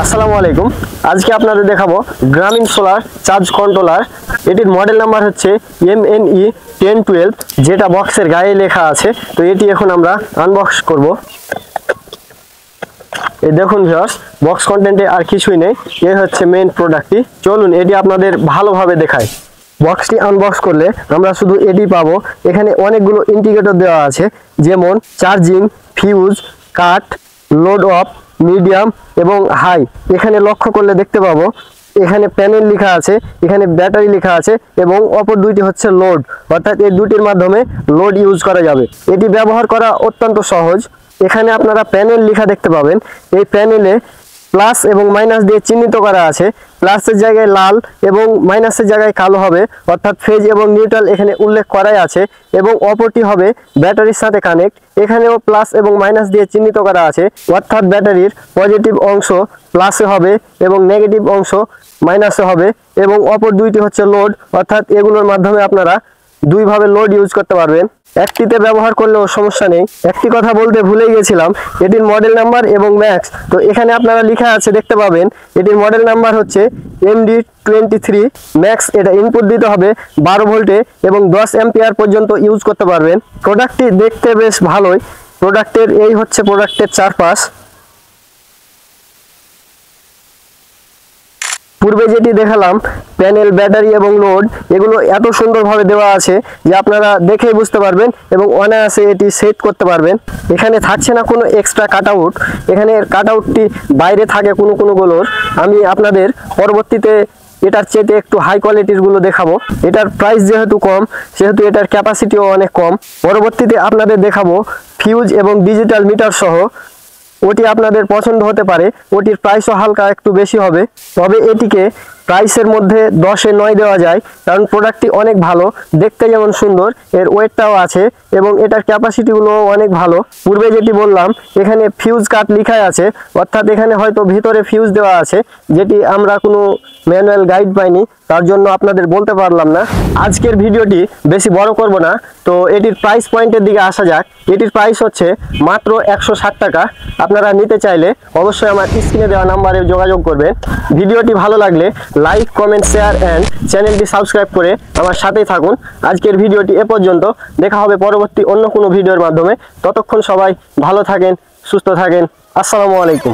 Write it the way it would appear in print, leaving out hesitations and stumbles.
আসসালামু আলাইকুম। আজকে আপনাদের দেখাবো গ্রামীণ সোলার চার্জ কন্ট্রোলার। এটির মডেল নাম্বার হচ্ছে MNE 1012, যেটা বক্সের গায়ে লেখা আছে। তো এটি এখন আমরা আনবক্স করব। এই দেখুন ভিউয়ার্স, বক্স কন্টেন্টে আর কিছুই নেই, এই হচ্ছে মেইন প্রোডাক্টটি। চলুন এটি আপনাদের ভালোভাবে দেখাই। বক্সটি আনবক্স করলে আমরা শুধু এটি পাবো। এখানে অনেকগুলো ইন্ডিকেটর দেওয়া আছে, যেমন charging, fuse, cut, load of, medium এবং হাই। এখানে লক্ষ্য করলে দেখতে পাবো এখানে প্যানেল লেখা আছে, এখানে ব্যাটারি লেখা আছে এবং অপর দুইটি হচ্ছে লোড, অর্থাৎ এই দুটির মাধ্যমে লোড ইউজ করা যাবে। এটি ব্যবহার করা অত্যন্ত সহজ। এখানে আপনারা প্যানেল লেখা দেখতে পাবেন। এই প্যানেলে প্লাস এবং মাইনাস দিয়ে চিহ্নিত করা আছে। প্লাসের জায়গায় লাল এবং মাইনাসের জায়গায় কালো হবে, অর্থাৎ ফেজ এবং নিউট্রাল এখানে উল্লেখ করাই আছে। এবং অপরটি হবে ব্যাটারির সাথে কানেক্ট। এখানেও প্লাস এবং মাইনাস দিয়ে চিহ্নিত করা আছে, অর্থাৎ ব্যাটারির পজিটিভ অংশ প্লাসে হবে এবং নেগেটিভ অংশ মাইনাসে হবে। এবং অপর দুইটি হচ্ছে লোড, অর্থাৎ এগুলোর মাধ্যমে আপনারা দুইভাবে লোড ইউজ করতে পারবেন। একটিতে ব্যবহার করলেও সমস্যা নেই। একটি কথা বলতে ভুলে গিয়েছিলাম, এটির মডেল নাম্বার এবং ম্যাক্স। তো এখানে আপনারা লেখা আছে দেখতে পাবেন, এটির মডেল নাম্বার হচ্ছে MD23 ম্যাক্স। এটা ইনপুট দিতে হবে 12 ভোল্টে এবং 10 অ্যাম্পিয়ার পর্যন্ত ইউজ করতে পারবেন। প্রোডাক্টটি দেখতে বেশ ভালোই। প্রোডাক্টের এই হচ্ছে প্রোডাক্টের চারপাশ। পূর্বে যেটি দেখালাম প্যানেল, ব্যাটারি এবং লোড, এগুলো এত সুন্দরভাবে দেওয়া আছে যে আপনারা দেখেই বুঝতে পারবেন এবং অনায়াসে এটি সেট করতে পারবেন। এখানে থাকছে না কোনো এক্সট্রা কাটআউট। এখানে কাটআউটটি বাইরে থাকে কোনোগুলোর। আমি আপনাদের পরবর্তীতে এটার চেয়ে একটু হাই কোয়ালিটির গুলো দেখাবো। এটার প্রাইস যেহেতু কম, সেহেতু এটার ক্যাপাসিটিও অনেক কম। পরবর্তীতে আপনাদের দেখাবো ফিউজ এবং ডিজিটাল মিটার সহ। ওটি আপনাদের পছন্দ হতে পারে, ওটির প্রাইসও হালকা একটু বেশি হবে। তবে এটিকে প্রাইসের মধ্যে 10-এ 9 দেওয়া যায়, কারণ প্রোডাক্টটি অনেক ভালো, দেখতে যেমন সুন্দর, এর ওয়েটটাও আছে এবং এটার ক্যাপাসিটিগুলোও অনেক ভালো। পূর্বে যেটি বললাম এখানে ফিউজ কাট লেখা আছে, অর্থাৎ এখানে হয়তো ভিতরে ফিউজ দেওয়া আছে, যেটি আমরা কোনো ম্যানুয়াল গাইড পাইনি, তার জন্য আপনাদের বলতে পারলাম না। আজকের ভিডিওটি বেশি বড় করব না, তো এটির প্রাইস পয়েন্টের দিকে আসা যাক। এটির প্রাইস হচ্ছে মাত্র 160 টাকা। আপনারা নিতে চাইলে অবশ্যই আমার স্ক্রিনে দেওয়া নাম্বারে যোগাযোগ করবেন। ভিডিওটি ভালো লাগলে লাইক, কমেন্ট, শেয়ার অ্যান্ড চ্যানেলটি সাবস্ক্রাইব করে আমার সাথেই থাকুন। আজকের ভিডিওটি এ পর্যন্ত। দেখা হবে পরবর্তী অন্য কোনো ভিডিওর মাধ্যমে। ততক্ষণ সবাই ভালো থাকেন, সুস্থ থাকেন। আসসালামু আলাইকুম।